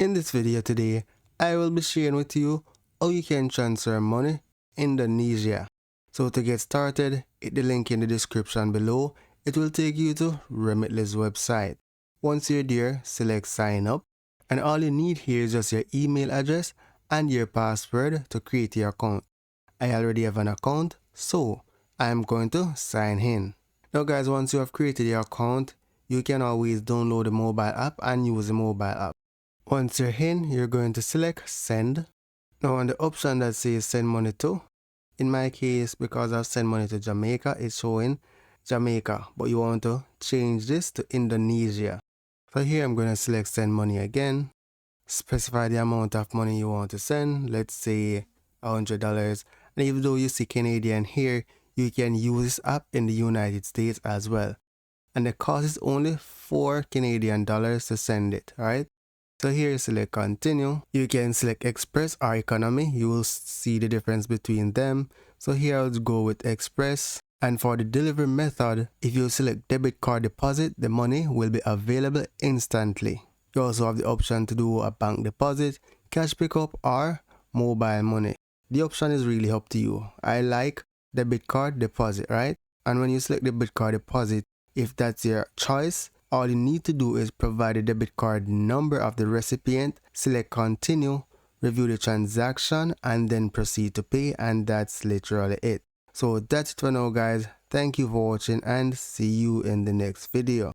In this video today, I will be sharing with you how you can transfer money in Indonesia. So to get started, hit the link in the description below. It will take you to Remitly's website. Once you're there, select sign up, and all you need here is just your email address and your password to create your account. I already have an account, so I'm going to sign in. Now guys, once you have created your account, you can always download the mobile app and use the mobile app. Once you're in, you're going to select send. Now on the option that says send money to, in my case, because I've sent money to Jamaica, it's showing Jamaica, but you want to change this to Indonesia. So here I'm going to select send money again, specify the amount of money you want to send, let's say $100. And even though you see Canadian here, you can use this app in the United States as well. And the cost is only $4 Canadian to send it, alright? So here select continue. You can select express or economy. You will see the difference between them. So here I'll go with express. And for the delivery method, if you select debit card deposit, the money will be available instantly. You also have the option to do a bank deposit, cash pickup, or mobile money. The option is really up to you. I like debit card deposit, right? And when you select debit card deposit, if that's your choice, all you need to do is provide the debit card number of the recipient, select continue, review the transaction, and then proceed to pay, and that's literally it. So that's it for now guys. Thank you for watching and see you in the next video.